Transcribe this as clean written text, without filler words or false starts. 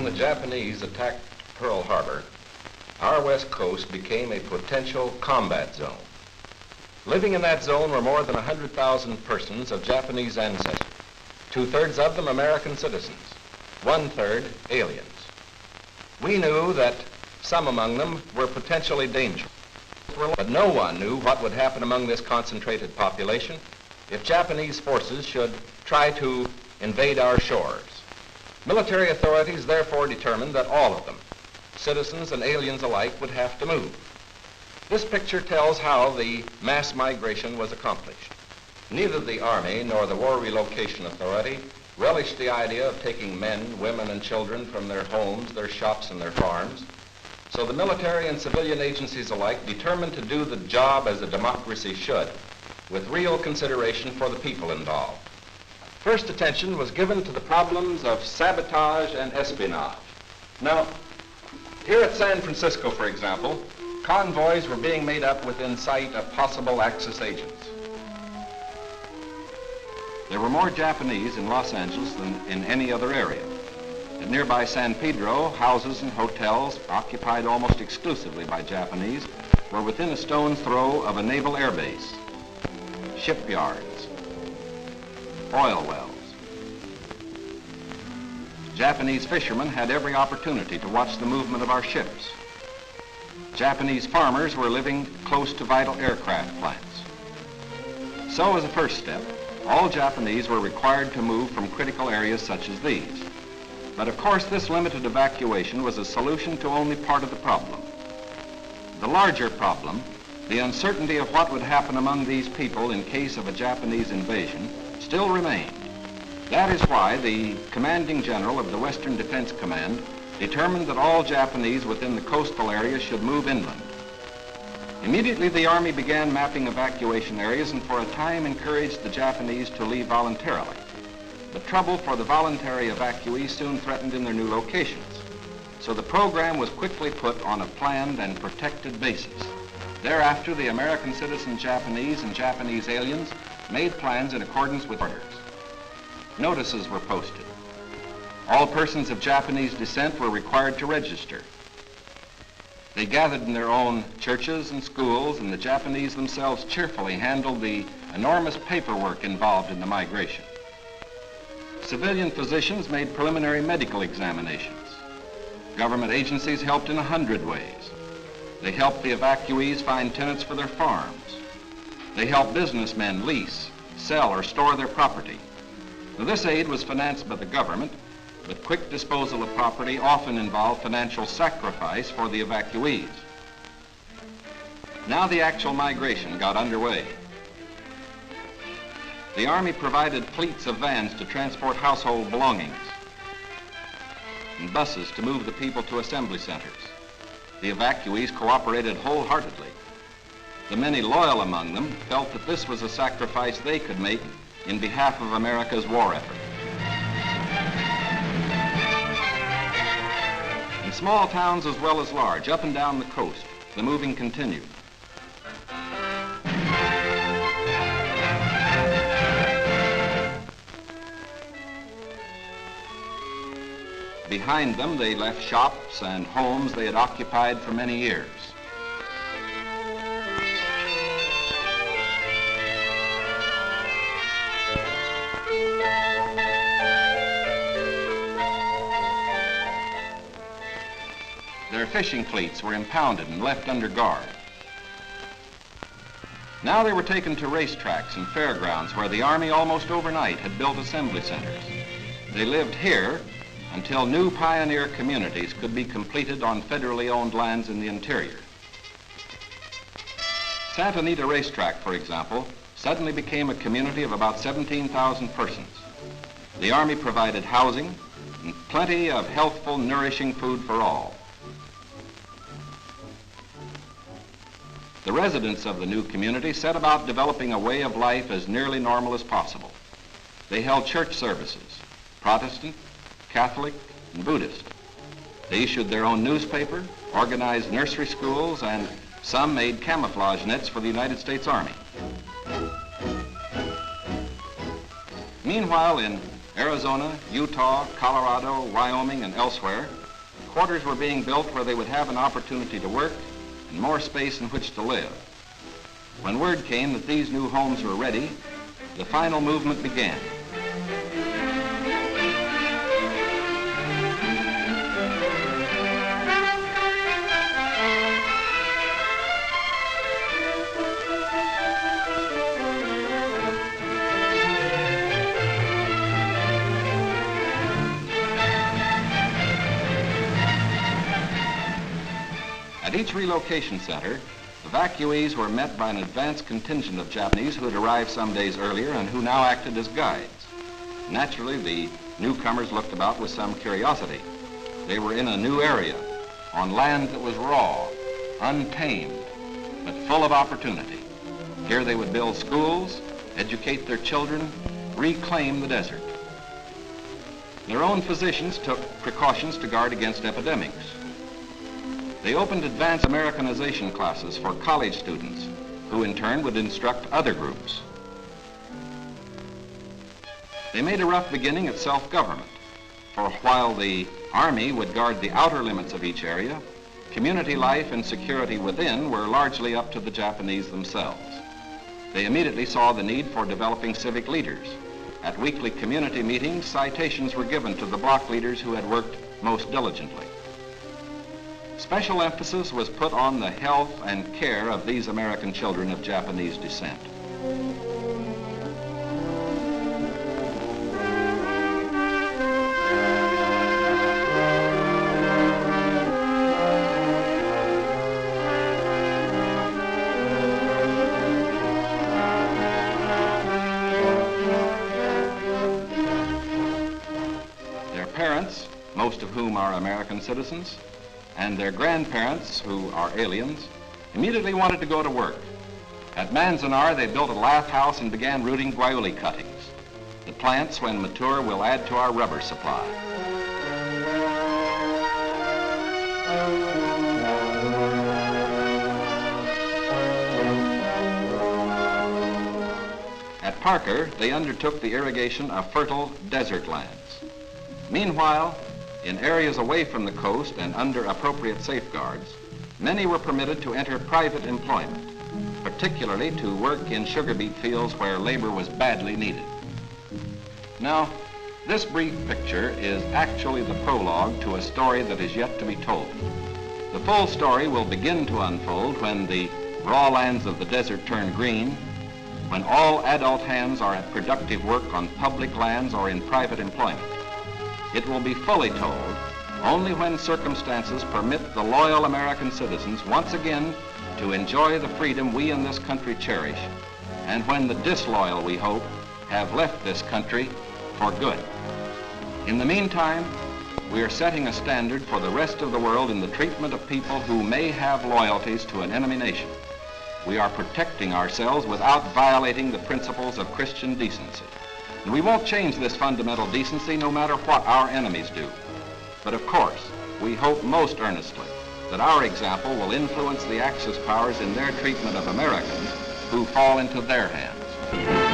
the Japanese attacked Pearl Harbor, our west coast became a potential combat zone. Living in that zone were more than 100,000 persons of Japanese ancestry, 2/3 of them American citizens, 1/3 aliens. We knew that some among them were potentially dangerous, but no one knew what would happen among this concentrated population if Japanese forces should try to invade our shores. Military authorities therefore determined that all of them, citizens and aliens alike, would have to move. This picture tells how the mass migration was accomplished. Neither the Army nor the War Relocation Authority relished the idea of taking men, women, and children from their homes, their shops, and their farms. So the military and civilian agencies alike determined to do the job as a democracy should, with real consideration for the people involved. First attention was given to the problems of sabotage and espionage. Now, here at San Francisco, for example, convoys were being made up within sight of possible Axis agents. There were more Japanese in Los Angeles than in any other area. At nearby San Pedro, houses and hotels occupied almost exclusively by Japanese were within a stone's throw of a naval air base, shipyards, oil wells. Japanese fishermen had every opportunity to watch the movement of our ships. Japanese farmers were living close to vital aircraft plants. So as a first step, all Japanese were required to move from critical areas such as these. But of course, this limited evacuation was a solution to only part of the problem. The larger problem, the uncertainty of what would happen among these people in case of a Japanese invasion, still remained. That is why the commanding general of the Western Defense Command determined that all Japanese within the coastal areas should move inland. Immediately, the Army began mapping evacuation areas and for a time encouraged the Japanese to leave voluntarily. But trouble for the voluntary evacuees soon threatened in their new locations. So the program was quickly put on a planned and protected basis. Thereafter, the American citizen Japanese and Japanese aliens made plans in accordance with orders. Notices were posted. All persons of Japanese descent were required to register. They gathered in their own churches and schools, and the Japanese themselves cheerfully handled the enormous paperwork involved in the migration. Civilian physicians made preliminary medical examinations. Government agencies helped in 100 ways. They helped the evacuees find tenants for their farms. They helped businessmen lease, sell, or store their property. Now, this aid was financed by the government, but quick disposal of property often involved financial sacrifice for the evacuees. Now the actual migration got underway. The Army provided fleets of vans to transport household belongings and buses to move the people to assembly centers. The evacuees cooperated wholeheartedly. The many loyal among them felt that this was a sacrifice they could make in behalf of America's war effort. In small towns as well as large, up and down the coast, the moving continued. Behind them, they left shops and homes they had occupied for many years. Their fishing fleets were impounded and left under guard. Now they were taken to racetracks and fairgrounds where the Army almost overnight had built assembly centers. They lived here until new pioneer communities could be completed on federally owned lands in the interior. Santa Anita Race Track, for example, suddenly became a community of about 17,000 persons. The Army provided housing and plenty of healthful, nourishing food for all. The residents of the new community set about developing a way of life as nearly normal as possible. They held church services, Protestant, Catholic, and Buddhist. They issued their own newspaper, organized nursery schools, and some made camouflage nets for the United States Army. Meanwhile, in Arizona, Utah, Colorado, Wyoming, and elsewhere, quarters were being built where they would have an opportunity to work and more space in which to live. When word came that these new homes were ready, the final movement began. At each relocation center, evacuees were met by an advance contingent of Japanese who had arrived some days earlier and who now acted as guides. Naturally, the newcomers looked about with some curiosity. They were in a new area, on land that was raw, untamed, but full of opportunity. Here they would build schools, educate their children, reclaim the desert. Their own physicians took precautions to guard against epidemics. They opened advanced Americanization classes for college students, who in turn would instruct other groups. They made a rough beginning at self-government, for while the Army would guard the outer limits of each area, community life and security within were largely up to the Japanese themselves. They immediately saw the need for developing civic leaders. At weekly community meetings, citations were given to the block leaders who had worked most diligently. Special emphasis was put on the health and care of these American children of Japanese descent. Their parents, most of whom are American citizens, and their grandparents, who are aliens, immediately wanted to go to work. At Manzanar, they built a lath house and began rooting guayuli cuttings. The plants, when mature, will add to our rubber supply. At Parker, they undertook the irrigation of fertile desert lands. Meanwhile, in areas away from the coast and under appropriate safeguards, many were permitted to enter private employment, particularly to work in sugar beet fields where labor was badly needed. Now, this brief picture is actually the prologue to a story that is yet to be told. The full story will begin to unfold when the raw lands of the desert turn green, when all adult hands are at productive work on public lands or in private employment. It will be fully told only when circumstances permit the loyal American citizens once again to enjoy the freedom we in this country cherish, and when the disloyal, we hope, have left this country for good. In the meantime, we are setting a standard for the rest of the world in the treatment of people who may have loyalties to an enemy nation. We are protecting ourselves without violating the principles of Christian decency. And we won't change this fundamental decency no matter what our enemies do. But of course, we hope most earnestly that our example will influence the Axis powers in their treatment of Americans who fall into their hands.